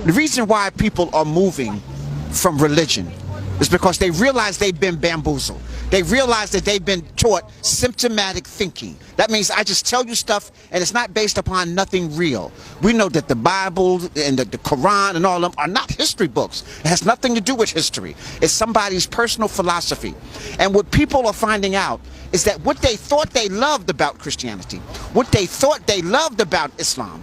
The reason why people are moving from religion is because they realize they've been bamboozled. They realize that they've been taught symptomatic thinking. That means I just tell you stuff and it's not based upon nothing real. We know that the Bible and the Quran and all of them are not history books. It has nothing to do with history. It's somebody's personal philosophy. And what people are finding out is that what they thought they loved about Christianity, what they thought they loved about Islam,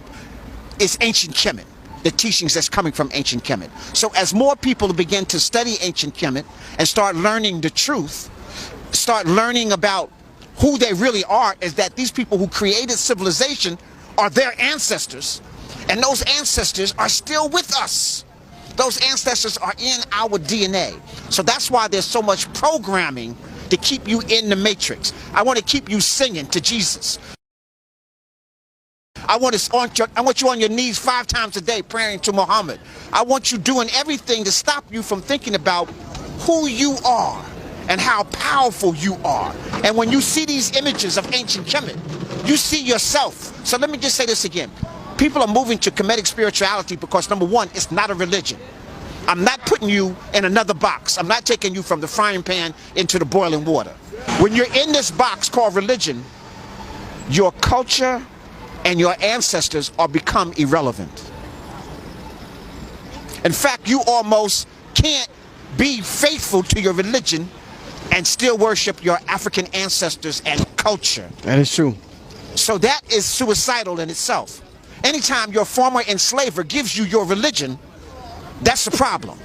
is ancient Kemet. The teachings that's coming from ancient Kemet. So as more people begin to study ancient Kemet and start learning the truth, start learning about who they really are, is that these people who created civilization are their ancestors, and those ancestors are still with us. Those ancestors are in our DNA. So that's why there's so much programming to keep you in the matrix. I want to keep you singing to Jesus. I want you on your knees 5 times a day praying to Muhammad. I want you doing everything to stop you from thinking about who you are and how powerful you are. And when you see these images of ancient Kemet, you see yourself. So let me just say this again. People are moving to Kemetic spirituality because, number one, it's not a religion. I'm not putting you in another box. I'm not taking you from the frying pan into the boiling water. When you're in this box called religion, your culture and your ancestors are become irrelevant. In fact, you almost can't be faithful to your religion and still worship your African ancestors and culture. That is true. So that is suicidal in itself. Anytime your former enslaver gives you your religion, that's a problem.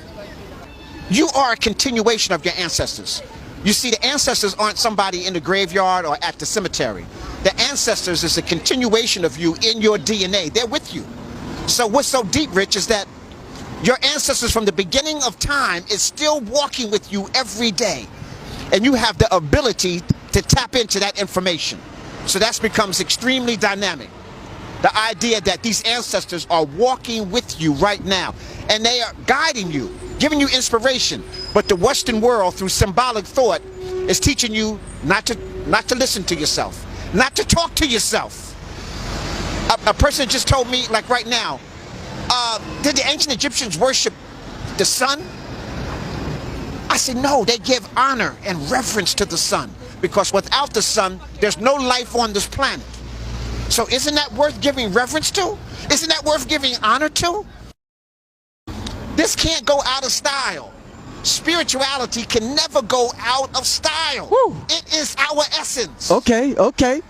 You are a continuation of your ancestors. You see, the ancestors aren't somebody in the graveyard or at the cemetery. The ancestors is a continuation of you in your DNA. They're with you. So what's so deep, Rich, is that your ancestors from the beginning of time is still walking with you every day. And you have the ability to tap into that information. So that becomes extremely dynamic. The idea that these ancestors are walking with you right now, and they are guiding you, giving you inspiration. But the Western world, through symbolic thought, is teaching you not to listen to yourself, not to talk to yourself. A person just told me, like right now, did the ancient Egyptians worship the sun? I said, no, they give honor and reverence to the sun, because without the sun, there's no life on this planet. So isn't that worth giving reverence to? Isn't that worth giving honor to? This can't go out of style. Spirituality can never go out of style. Woo. It is our essence. Okay. Okay,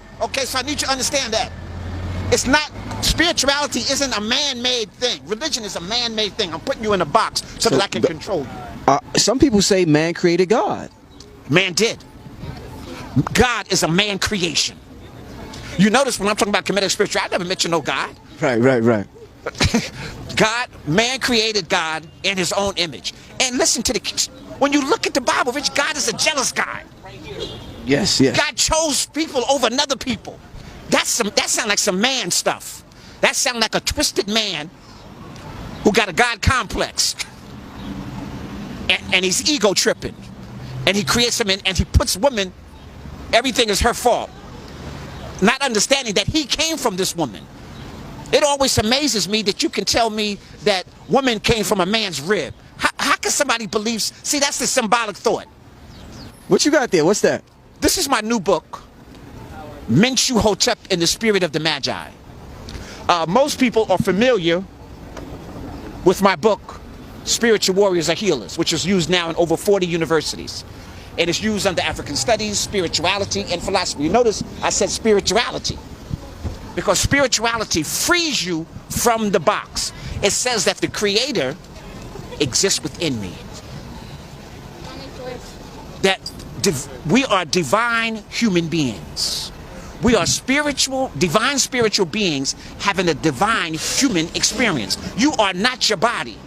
so I need you to understand that. It's not, spirituality isn't a man-made thing. Religion is a man-made thing. I'm putting you in a box so that I can control you. Some people say man created God. Man did. God is a man creation. You notice when I'm talking about Kemetic spirituality, I never mention no God. Right. God, man created God in his own image. And listen to when you look at the Bible, Rich, God is a jealous God. Yes. God chose people over another people. That sounds like some man stuff. That sounds like a twisted man who got a God complex. And he's ego tripping. And he creates them and he puts women, everything is her fault. Not understanding that he came from this woman. It always amazes me that you can tell me that woman came from a man's rib. How can somebody believe? See, that's the symbolic thought. What you got there? What's that? This is my new book, Menshu Hotep in the Spirit of the Magi. Most people are familiar with my book, Spiritual Warriors Are Healers, which is used now in over 40 universities. It is used under African studies, spirituality, and philosophy. You notice I said spirituality, because spirituality frees you from the box. It says that the Creator exists within me. That we are divine human beings. We are divine spiritual beings having a divine human experience. You are not your body.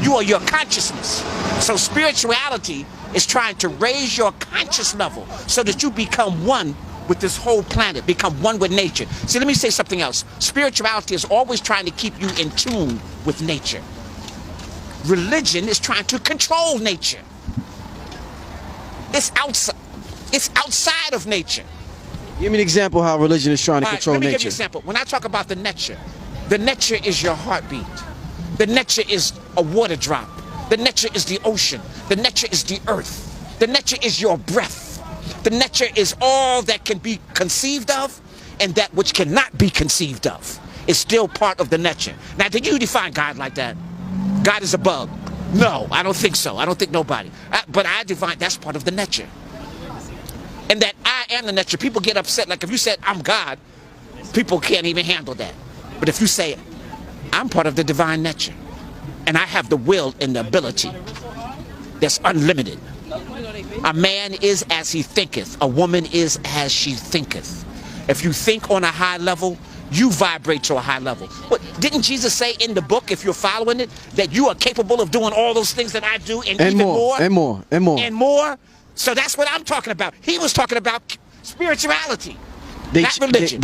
You are your consciousness. So spirituality is trying to raise your conscious level so that you become one with this whole planet, become one with nature. See, let me say something else. Spirituality is always trying to keep you in tune with nature. Religion is trying to control nature. It's outside of nature. Give me an example how religion is trying to control nature. Let me give you an example. When I talk about the nature is your heartbeat. The nature is a water drop. The nature is the ocean. The nature is the earth. The nature is your breath. The nature is all that can be conceived of, and that which cannot be conceived of is still part of the nature. Now, did you define God like that? God is a bug. No, I don't think so. I don't think nobody. But I define that's part of the nature. And that I am the nature. People get upset. Like if you said, I'm God, people can't even handle that. But if you say, I'm part of the divine nature, and I have the will and the ability that's unlimited. A man is as he thinketh. A woman is as she thinketh. If you think on a high level, you vibrate to a high level. But didn't Jesus say in the book, if you're following it, that you are capable of doing all those things that I do and even more? And more. And more. And more. So that's what I'm talking about. He was talking about spirituality, not religion.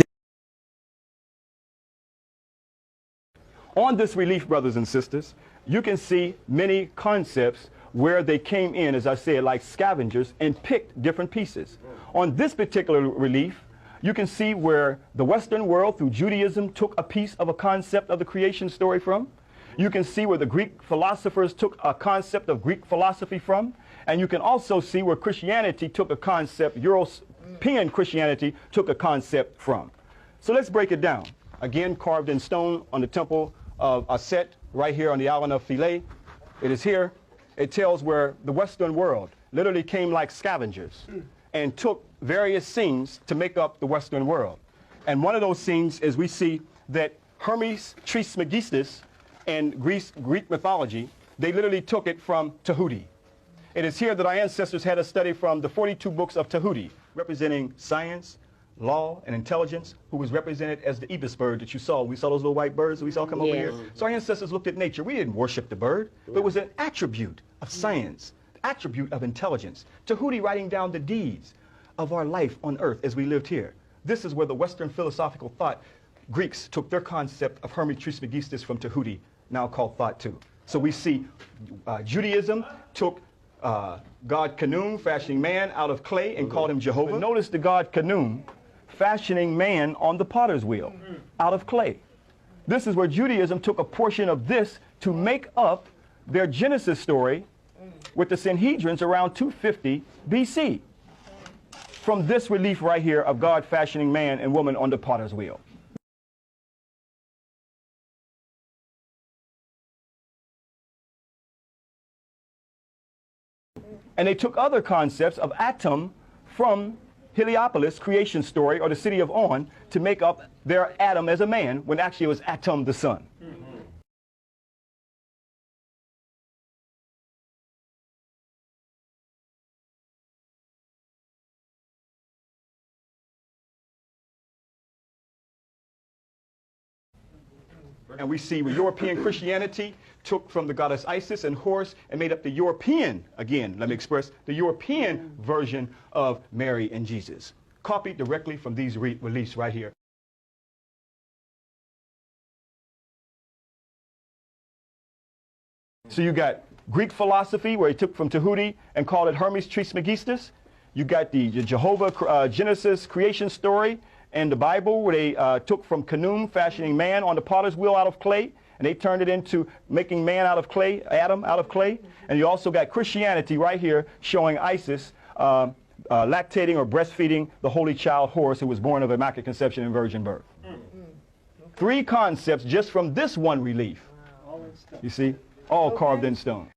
On this relief, brothers and sisters, you can see many concepts where they came in, as I said, like scavengers and picked different pieces. On this particular relief, you can see where the Western world through Judaism took a piece of a concept of the creation story from. You can see where the Greek philosophers took a concept of Greek philosophy from. And you can also see where Christianity took a concept, European Christianity took a concept from. So let's break it down. Again, carved in stone on the temple of Aset, right here on the island of Philae. It is here. It tells where the Western world literally came like scavengers and took various scenes to make up the Western world. And one of those scenes is we see that Hermes Trismegistus in Greek mythology, they literally took it from Tahuti. It is here that our ancestors had a study from the 42 books of Tahuti, representing science, law, and intelligence, who was represented as the ibis bird that you saw. We saw those little white birds that we saw come over here. So our ancestors looked at nature. We didn't worship the bird, but it was an attribute of science, attribute of intelligence. Tahuti writing down the deeds of our life on earth as we lived here. This is where the Western philosophical thought, Greeks took their concept of Hermes Trismegistus from Tahuti, now called thought too. So we see Judaism took God Khnum, fashioning man out of clay, and called him Jehovah. But notice the God Khnum fashioning man on the potter's wheel out of clay. This is where Judaism took a portion of this to make up their Genesis story with the Sanhedrins around 250 BC. From this relief right here of God fashioning man and woman on the potter's wheel. And they took other concepts of Atum from Heliopolis, creation story, or the city of On, to make up their Adam as a man, when actually it was Atum the son. And we see where European Christianity took from the goddess Isis and Horus and made up the European, again, let me express, the European version of Mary and Jesus. Copied directly from these reliefs right here. So you got Greek philosophy, where he took from Tahuti and called it Hermes Trismegistus. You got the Jehovah Genesis creation story, and the Bible, where they took from Khnum, fashioning man on the potter's wheel out of clay, and they turned it into making man out of clay, Adam out of clay. And you also got Christianity right here showing Isis lactating or breastfeeding the holy child Horus, who was born of immaculate conception and virgin birth. Three concepts just from this one relief. You see, all carved in stone.